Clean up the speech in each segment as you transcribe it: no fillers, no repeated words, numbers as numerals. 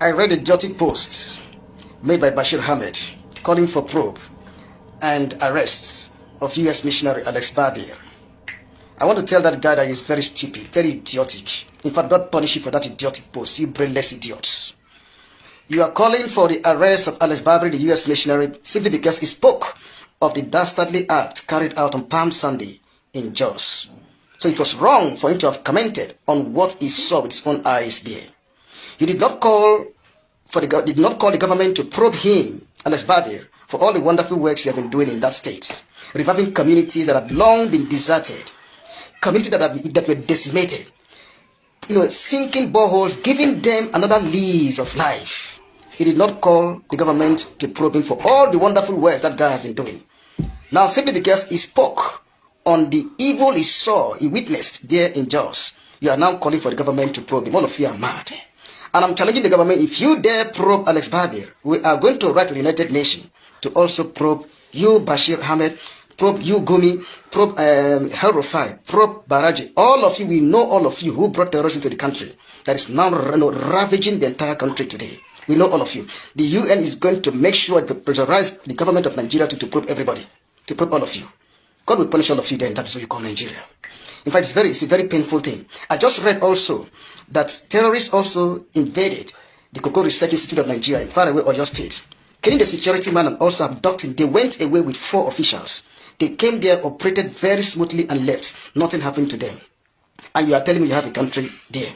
I read a idiotic post made by Bashir Ahmed calling for probe and arrests of U.S. missionary Alex Barbier. I want to tell that guy that he's very stupid, very idiotic. In fact, God punish you for that idiotic post, you brainless idiots. You are calling for the arrest of Alex Barbier, the U.S. missionary, simply because he spoke of the dastardly act carried out on Palm Sunday in Jos. So it was wrong for him to have commented on what he saw with his own eyes there. You did not call the government to probe him, Alex Barbier, for all the wonderful works he has been doing in that state, reviving communities that had long been deserted, communities that were decimated, sinking boreholes, giving them another lease of life. He did not call the government to probe him for all the wonderful works that guy has been doing. Now, simply because he spoke on the evil he saw, he witnessed there in Jos, you are now calling for the government to probe him. All of you are mad. And I'm challenging the government, if you dare probe Alex Barbier, we are going to write to the United Nations to also probe you, Bashir Ahmed, probe you, Gumi, probe El Rufai, probe Baraji. All of you, we know all of you who brought terrorism into the country that is now ravaging the entire country today. We know all of you. The UN is going to make sure to pressurize the government of Nigeria to probe everybody, to probe all of you. God will punish all of you then. That is what you call Nigeria. In fact, it's a very painful thing. I just read also that terrorists also invaded the Cocoa Research Institute of Nigeria in faraway Oyo State, killing the security man and also abducting. They went away with 4 officials. They came there, operated very smoothly and left. Nothing happened to them. And you are telling me you have a country there.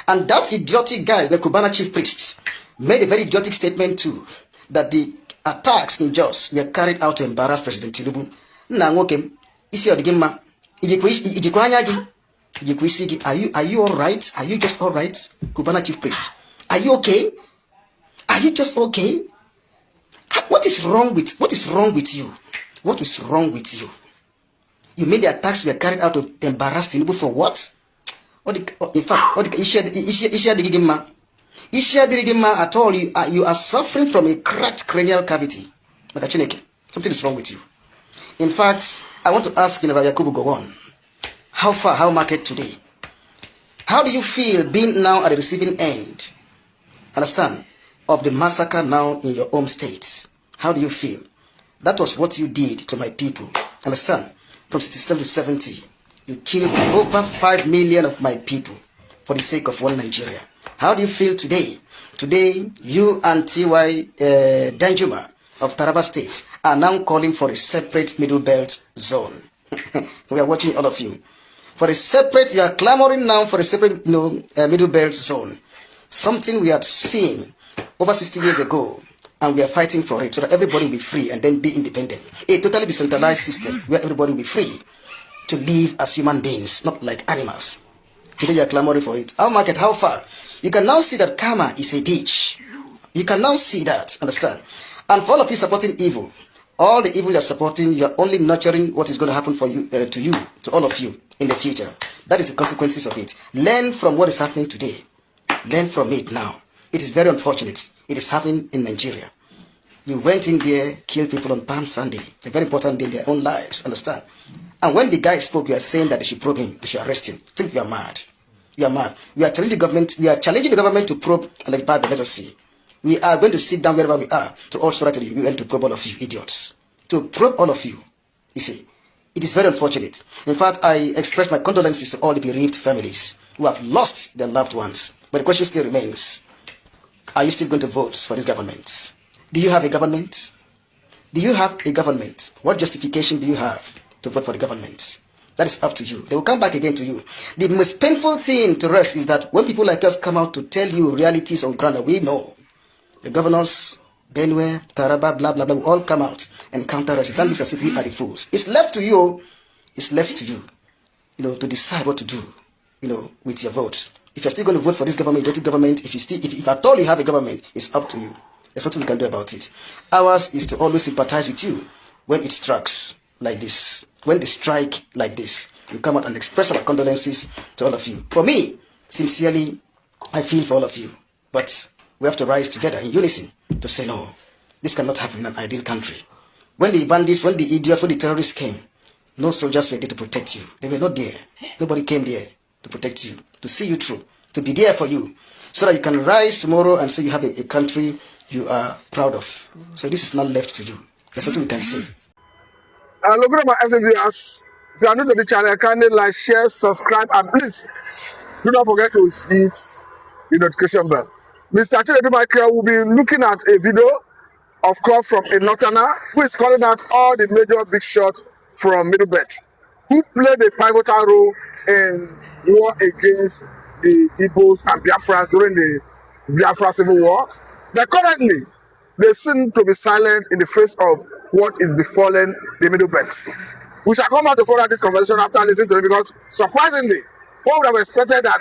And that idiotic guy, the Cubana chief priest, made a very idiotic statement too, that the attacks in Jos were carried out to embarrass President Tinubu. Are you all right? Are you just all right, Cubana chief priest? Are you okay? Are you just okay? What is wrong with you? What is wrong with you? You made the attacks were carried out to embarrass Tinubu for what? In fact, at all, you are suffering from a cracked cranial cavity. Something is wrong with you. In fact, I want to ask General Yakubu Gowon, how market today? How do you feel being now at the receiving end, understand, of the massacre now in your home state? How do you feel? That was what you did to my people, understand? From 67 to 70, you killed over 5 million of my people for the sake of one Nigeria. How do you feel today? Today, you and T.Y. Danjuma of Taraba State are now calling for a separate Middlebelt zone. We are watching all of you. You are clamoring now for a separate Middlebelt zone. Something we had seen over 60 years ago, and we are fighting for it so that everybody will be free and then be independent. A totally decentralized system where everybody will be free to live as human beings, not like animals. Today you are clamoring for it. How market, how far? You can now see that karma is a bitch. You can now see that, understand? And for all of you supporting evil, all the evil you are supporting, you are only nurturing what is going to happen for you, to all of you in the future. That is the consequences of it. Learn from what is happening today. Learn from it now. It is very unfortunate. It is happening in Nigeria. You went in there, killed people on Palm Sunday. A very important day in their own lives, understand? And when the guy spoke, you are saying that they should probe him, they should arrest him. I think you are mad. You are mad. We are challenging the government to probe Alex Barbier. Let us see. We are going to sit down wherever we are to also write to the UN to probe all of you idiots. To probe all of you. You see, it is very unfortunate. In fact, I express my condolences to all the bereaved families who have lost their loved ones. But the question still remains, are you still going to vote for this government? Do you have a government? Do you have a government? What justification do you have to vote for the government? That is up to you. They will come back again to you. The most painful thing to us is that when people like us come out to tell you realities on ground that we know, the governors, Benue, Taraba, blah, blah, blah, will all come out and counter us. It looks as if we are the fools. It's left to you. It's left to you, to decide what to do, with your votes. If you're still going to vote for this government, if at all you have a government, it's up to you. There's nothing we can do about it. Ours is to always sympathize with you when it strikes like this. When they strike like this, we come out and express our condolences to all of you. For me, sincerely, I feel for all of you. But we have to rise together in unison to say, no, this cannot happen in an ideal country. When the bandits, when the idiots, when the terrorists came, no soldiers were there to protect you. They were not there. Nobody came there to protect you, to see you through, to be there for you. so that you can rise tomorrow and say you have a country you are proud of. So this is not left to you. There's nothing we can say. Look at my viewers. If you are new to the channel, kindly like, share, subscribe, and please do not forget to hit the notification bell. Mr. Chinedu Michael will be looking at a video of course from a northerner who is calling out all the major big shots from Middlebelt, who played a pivotal role in war against the Igbos and Biafrans during the Biafra Civil War. But currently, they seem to be silent in the face of what is befalling the Middlebelt. We shall come out to further this conversation after listening to it, because surprisingly, one would have expected that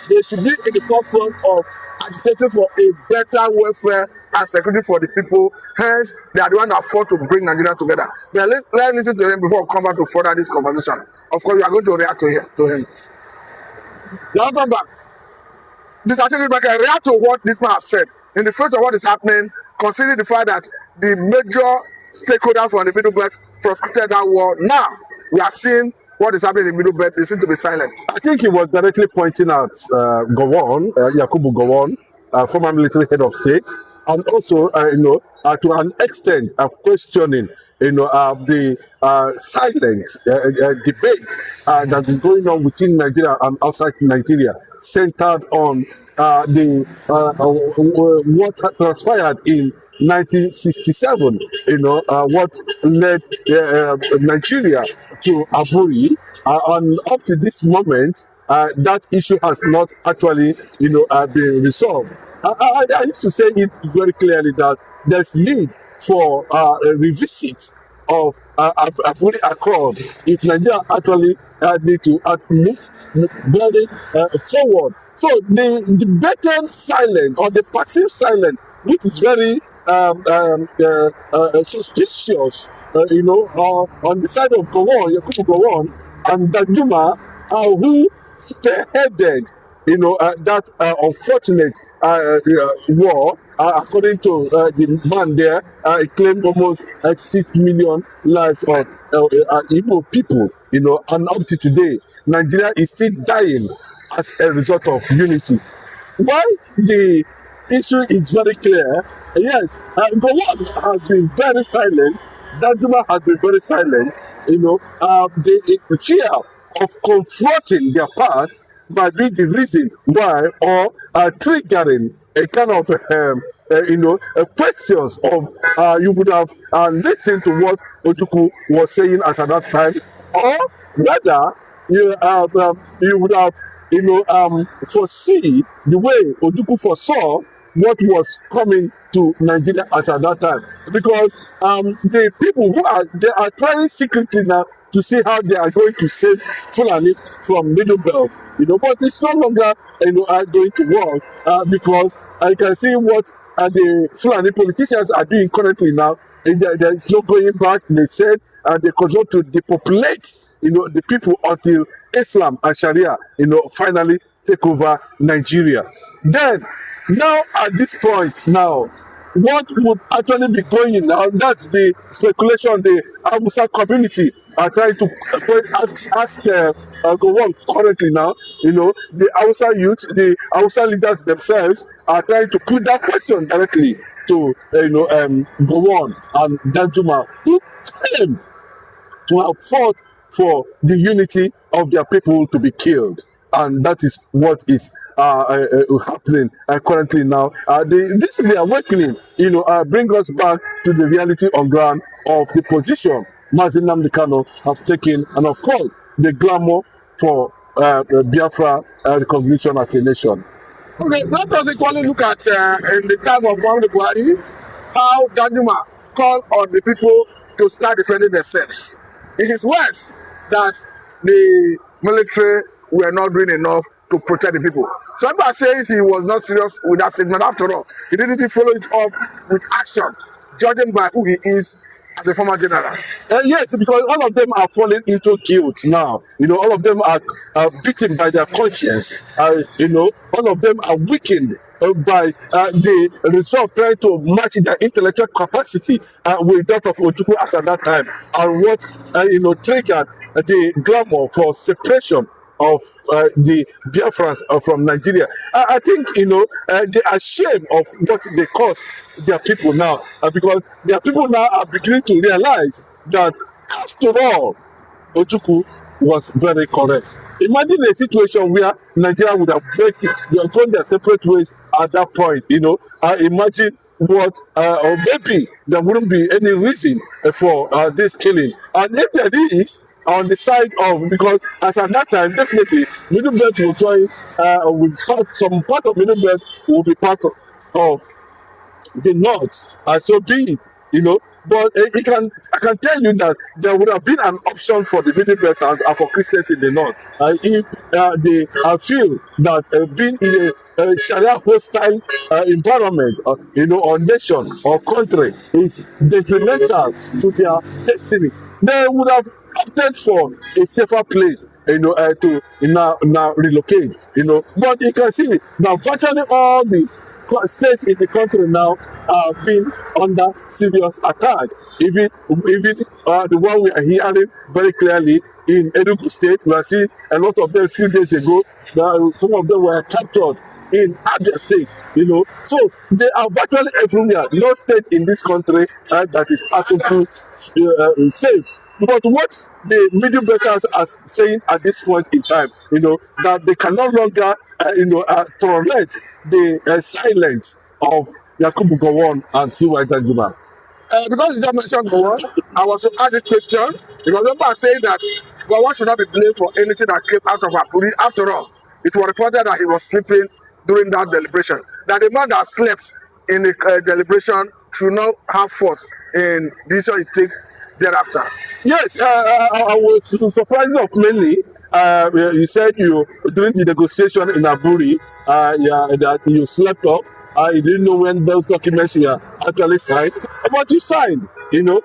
they should be in the forefront of agitating for a better welfare and security for the people. Hence, they are the one that fought to bring Nigeria together. But let's listen to him before we come back to further this conversation. Of course, we are going to react to him. Welcome back. Mr. Chinedu Michael, react to what this man has said in the face of what is happening, considering the fact that the major stakeholder from the Middlebelt prosecuted that war. Now, we are seeing what is happening in the Middlebelt. They seem to be silent. I think he was directly pointing at Gowon, Yakubu Gowon, former military head of state, and also, to an extent, questioning, the silent debate that is going on within Nigeria and outside Nigeria, centered on what transpired in 1967, what led Nigeria to Aburi, and up to this moment, that issue has not actually, been resolved. I used to say it very clearly that there's need for a revisit of Aburi Accord if Nigeria actually need to move very forward. So the blatant silence or the passive silence, which is very suspicious, on the side of Gowon, Yakubu Gowon, and Danjuma, who spearheaded, that unfortunate war. According to the man there, it claimed almost 6 million lives of Igbo people, and up to today, Nigeria is still dying as a result of unity. Why the issue is very clear. Yes, Gowon has been very silent. Danjuma has been very silent. The fear of confronting their past might be the reason why, or triggering a kind of questions of you would have listened to what Ojukwu was saying at that time, or rather you would have foresee the way Ojukwu foresaw what was coming to Nigeria as at that time, because the people they are trying secretly now to see how they are going to save Fulani from Middlebelt, but it's no longer going to work, because I can see what the Fulani politicians are doing currently now. There is no going back. They said they could not to depopulate the people until Islam and Sharia finally take over Nigeria. Then now at this point now, what would actually be going in now? That's the speculation the Hausa community are trying to ask Gowon currently now. The Hausa youth, the Hausa leaders themselves are trying to put that question directly to Gowon and Danjuma, who claimed to have fought for the unity of their people to be killed. And that is what is happening currently now. This reawakening, bring us back to the reality on ground of the position Mazi Nnamdi Kanu have taken, and of course, the glamour for Biafra recognition as a nation. Okay, let us equally look at in the time of Muhammadu Buhari, how Danjuma called on the people to start defending themselves. In his words, that the military were not doing enough to protect the people. Some are saying he was not serious with that statement. After all, he didn't follow it up with action, judging by who he is as a former general. Yes, because all of them are falling into guilt now. All of them are beaten by their conscience. All of them are weakened by the result of trying to match their intellectual capacity with that of Ojukwu at that time, and what triggered the glamour for separation of the Biafrans from Nigeria. I think, they are ashamed of what they cost their people now, because their people now are beginning to realize that, after all, Ojukwu was very correct. Imagine a situation where Nigeria would have gone their separate ways at that point. Imagine what, or maybe there wouldn't be any reason for this killing. And if there is, on the side of, because as at that time, definitely Middlebelt will join, some part of Middlebelt will be part of the North, so be it. But I can tell you that there would have been an option for the Middlebelters and for Christians in the North, if they feel that being in a Sharia hostile environment, or nation or country is detrimental to their destiny, they would have opted for a safer place, to now relocate. But you can see now virtually all the states in the country now are being under serious attack. Even the one we are hearing very clearly in Enugu State, we are seeing a lot of them a few days ago. Some of them were captured in Abia State. So they are virtually everywhere. No state in this country that is absolutely safe. But what the Middlebelters are saying at this point in time, that they can no longer, tolerate the silence of Yakubu Gowon and T.Y. Danjuma. Because you just mentioned Gowon, I was to ask this question because people are saying that Gowon should not be blamed for anything that came out of Apuri. After all, it was reported that he was sleeping during that deliberation. That the man that slept in the deliberation should not have fought in the decision he take thereafter. Yes, I was surprised of mainly. You said during the negotiation in Aburi, that you slept off. You didn't know when those documents were actually signed, but you signed. You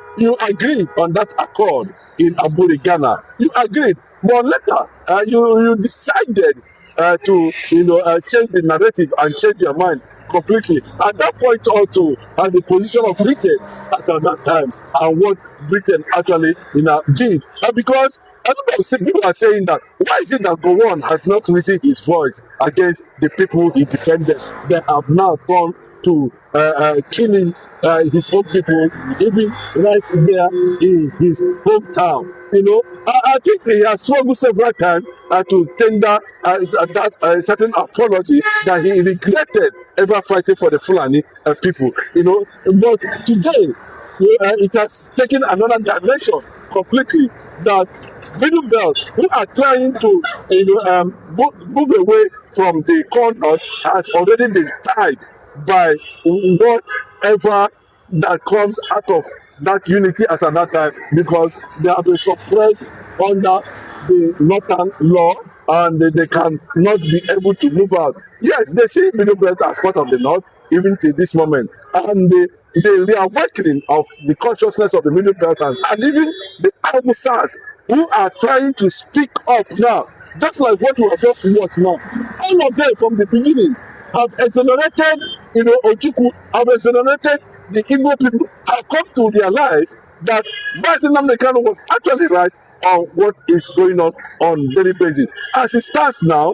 agreed on that accord in Aburi, Ghana. You agreed, but later you decided to change the narrative and change your mind completely. At that point also, at the position of Britain at that time, and what Britain actually did, because a lot of people are saying that why is it that Gowon has not raised his voice against the people he defended? They have now turned to killing his own people, even right there in his hometown. I think he has struggled several times to tender that certain apology that he regretted ever fighting for the Fulani people. But today it has taken another dimension completely. That Middlebelt, who are trying to move away from the corner, has already been tied by whatever that comes out of that unity as at that time, because they have been suppressed under the Northern law and they cannot be able to move out. Yes, they see Middlebelt as part of the North, even to this moment, and the reawakening of the consciousness of the Middlebelters and even the Hausas who are trying to speak up now, just like what we have just watched now. All of them from the beginning have exonerated, Ojukwu, have exonerated the Igbo people, have come to realize that Bassey Nnamdi Kanu was actually right on what is going on daily basis. As it stands now,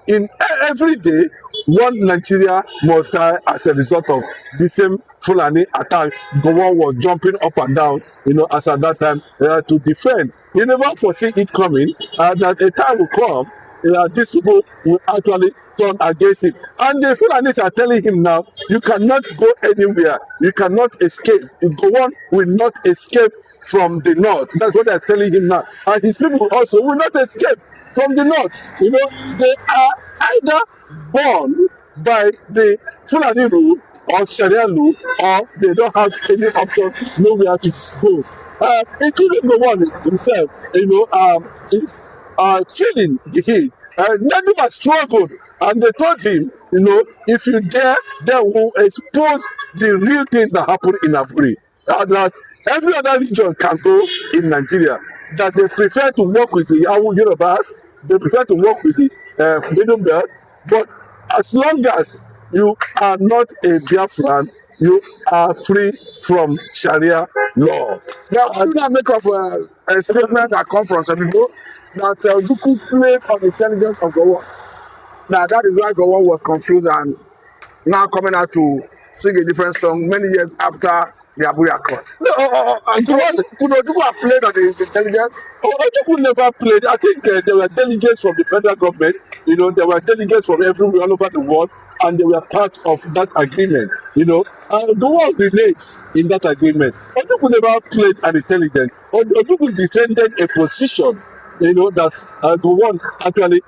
in every day, one Nigeria must die as a result of the same Fulani attack. Gowon was jumping up and down, as at that time to defend. You never foresee it coming, that a time will come, these people will actually turn against him. And the Fulanis are telling him now, you cannot go anywhere, you cannot escape. Gowon will not escape from the North. That's what they're telling him now. And his people also will not escape from the North. They are either born by the Fulani rule or Sharia rule, or they don't have any option, nowhere to go. Including Gowon himself, is feeling the heat. Danjuma struggled, and they told him, if you dare, they will expose the real thing that happened in Aburi. That every other region can go in Nigeria. That they prefer to work with the Yorubas, they prefer to work with the Middlebelt, but as long as you are not a Biafran, you are free from Sharia law. Now, do not make of a statement that comes from some people that Ojukwu played on the intelligence of Gowon. Now, that is why Gowon was confused and now coming out to sing a different song many years after the Aburi Accord. No, Could Ojukwu have played on his intelligence? Ojukwu never played. I think there were delegates from the federal government. There were delegates from everywhere all over the world, and they were part of that agreement. Gowon reneged in that agreement. Ojukwu never played an intelligence. Ojukwu defended a position. That Gowon actually,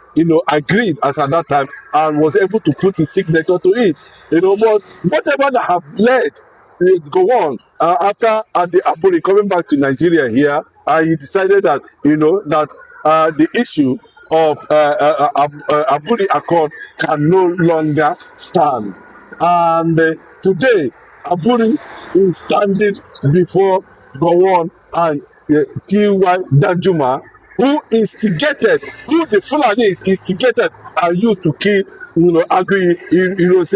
agreed as at that time and was able to put his signature to it. But whatever that have led Gowon after the Aburi coming back to Nigeria here, he decided that, that the issue of Aburi Accord can no longer stand. And today, Aburi is standing before Gowon and T.Y. Danjuma, who the Fulani instigated and used to kill, Agui,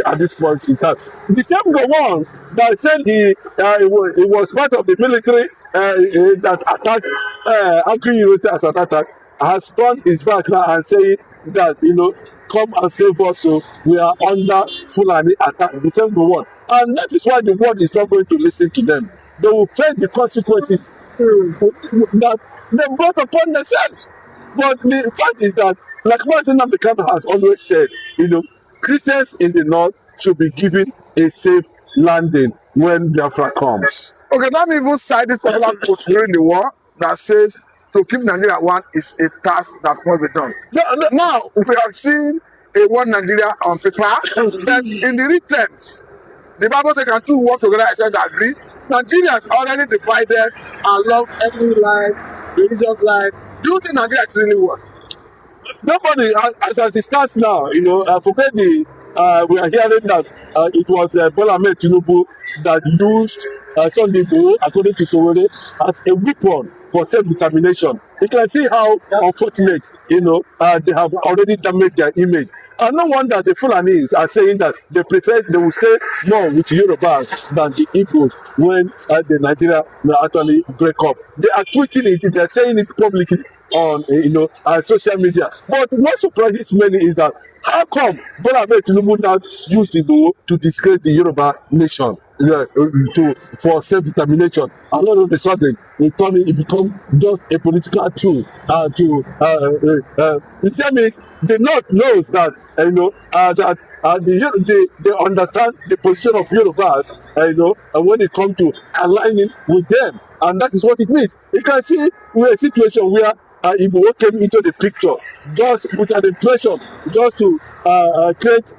at this point in time. The same Gowon that said he was part of the military that attacked Agui as an attack has turned his back now and saying that, come and save us, so we are under Fulani attack. The same Gowon. And that is why the world is not going to listen to them. They will face the consequences that they brought upon themselves. But the fact is that, like Martin Namdekan has always said, Christians in the north should be given a safe landing when Biafra comes. Okay, let me even cite this particular quote during the war that says to keep Nigeria one is a task that must be done. Now, we have seen a one Nigeria on paper, but in the real terms, the Bible says can two work together except they agree. Nigeria is already divided along ethnic line, religious line. Do you think Nigeria is really work? Nobody, as it stands now, forget we are hearing that it was Bola Ahmed Tinubu that used Sunday Igbo, according to Sowore, as a weapon for self-determination. You can see how unfortunate, they have already damaged their image. And no wonder the Fulanis are saying that they will stay more with Yorubas than the Igbos when the Nigeria will actually break up. They are tweeting it, they are saying it publicly on social media. But what surprises many is that how come Bola Ahmed Tinubu now used Igbo to disgrace the Yoruba nation for self-determination? And all of a sudden, it becomes just a political tool. It means the North knows that they understand the position of Yorubas, and when it comes to aligning with them, and that is what it means. You can see we're a situation where Igbo came into the picture just with an impression, just to create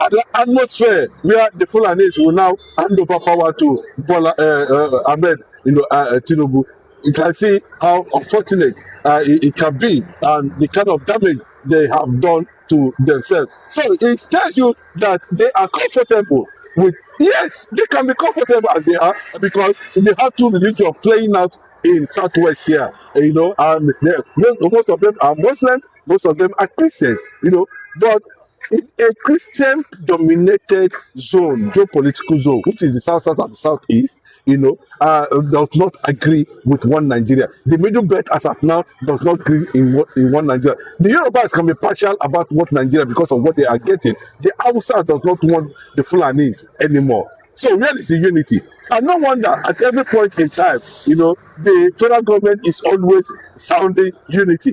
an atmosphere where the Fulanis will now hand over power to Bola Ahmed Tinubu. You can see how unfortunate it can be and the kind of damage they have done to themselves. So it tells you that they are comfortable with, yes, they can be comfortable as they are because they have two religions playing out in Southwest here, and most of them are Muslims, most of them are Christians, but in a Christian-dominated zone, geopolitical zone, which is the south and the southeast, does not agree with one Nigeria. The Middlebelt, as of now, does not agree in one Nigeria. The Yorubas can be partial about what Nigeria because of what they are getting. The Hausa does not want the Fulanis anymore. So where is the unity? And no wonder at every point in time, the federal government is always sounding unity.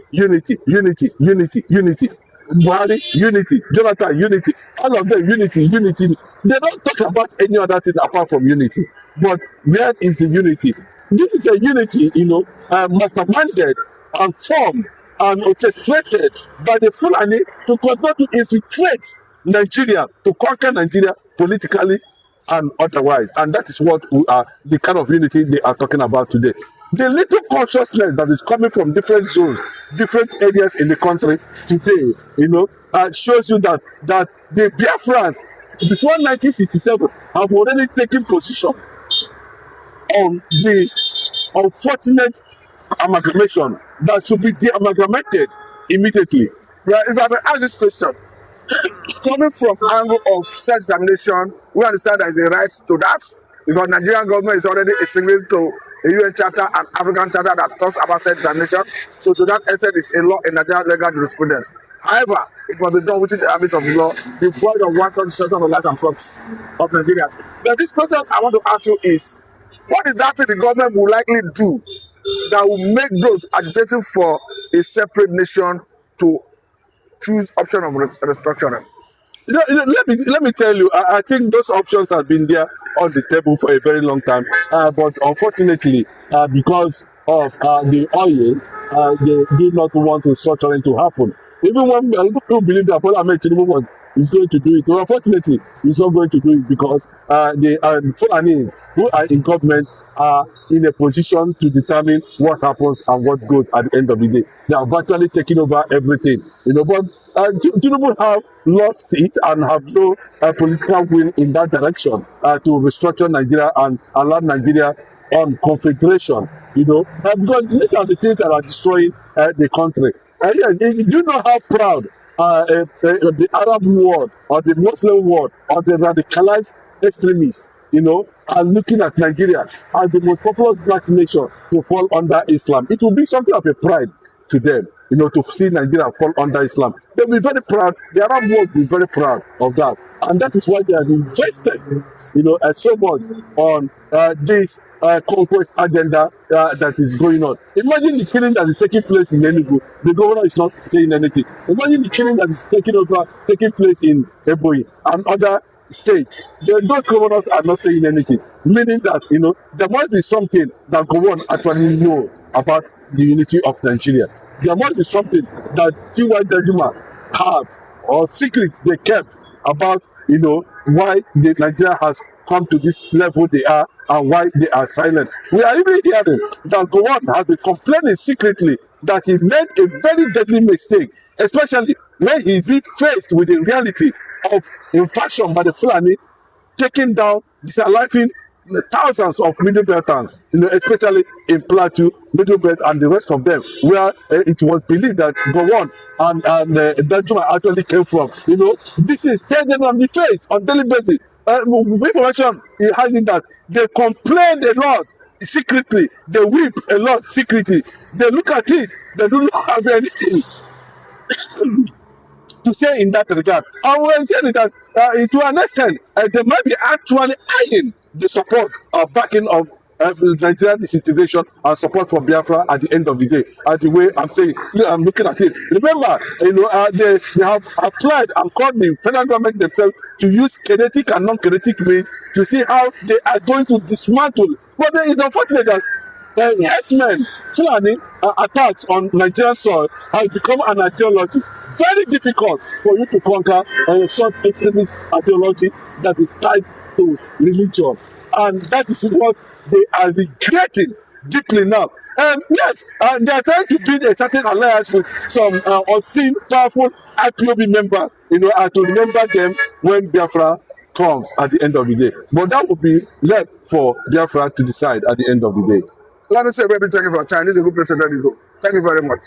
Buhari, unity. Jonathan, unity. All of them, unity. They don't talk about any other thing apart from unity. But where is the unity? This is a unity, masterminded and formed and orchestrated by the Fulani to continue to infiltrate Nigeria, to conquer Nigeria politically and otherwise. And that is what the kind of unity they are talking about today. The little consciousness that is coming from different zones, different areas in the country today, shows you that the Biafrans, before 1967, have already taken position on the unfortunate amalgamation that should be de-amalgamated immediately. Well, if I may ask this question, coming from angle of self-examination, we understand there is a right to that. because Nigerian government is already signating to a UN charter and African charter that talks about self-determination. So to that extent, it's a law in Nigerian legal jurisprudence. However, it must be done within the ambit of the law, devoid of one concentration of the lives and property of Nigerians. But this question I want to ask you is, what exactly the government will likely do that will make those agitating for a separate nation to choose option of restructuring? Let me tell you, I think those options have been there on the table for a very long time, but unfortunately, because of the oil, they do not want restructuring to happen. Even when people believe that Bola Ahmed Tinubu is going to do it, but unfortunately, he's not going to do it because the Fulani who are in government are in a position to determine what happens and what goes at the end of the day. They are virtually taking over everything, but Tinubu have lost it and have no political will in that direction to restructure Nigeria and allow Nigeria on confederation, because these are the things that are destroying the country. Yes, do you know how proud the Arab world or the Muslim world or the radicalized extremists, are looking at Nigeria as the most populous black nation to fall under Islam? It will be something of a pride to them, to see Nigeria fall under Islam. They'll be very proud. The Arab world will be very proud of that. And that is why they have invested, so much on this conquest agenda that is going on. Imagine the killing that is taking place in Enugu. The governor is not saying anything. Imagine the killing that is taking place in Ebonyi and other states. Those governors are not saying anything, meaning that there must be something that Gowon actually know about the unity of Nigeria. There must be something that T.Y. Danjuma had or secret they kept about why the Nigeria has come to this level they are and why they are silent. We are even hearing that Gowon has been complaining secretly that he made a very deadly mistake, especially when he is being faced with the reality of invasion by the Fulani, taking down, disaliving thousands of Middlebeltans, especially in Plateau, Middlebelt, and the rest of them, where it was believed that Gowon and Danjuma actually came from. This is staring on the face on daily basis. Information has it that they complained a lot secretly, they weep a lot secretly. They look at it, they do not have anything to say in that regard. And we're saying that to an extent, they might be actually eyeing the support or backing of Nigerian disintegration and support for Biafra at the end of the day. The way I'm saying, I'm looking at it. Remember, they have applied and called the federal government themselves to use kinetic and non-kinetic means to see how they are going to dismantle. But it is unfortunate that herdsmen, Fulani attacks on Nigerian soil has become an ideology. Very difficult for you to conquer such extremist ideology that is tied to religion. And that is what they are regretting deeply now. Yes, they are trying to build a certain alliance with some unseen, powerful IPOB members, to remember them when Biafra comes at the end of the day. But that would be left for Biafra to decide at the end of the day. Let me say, baby, thank you for your time. This is a good place to let you go. Thank you very much.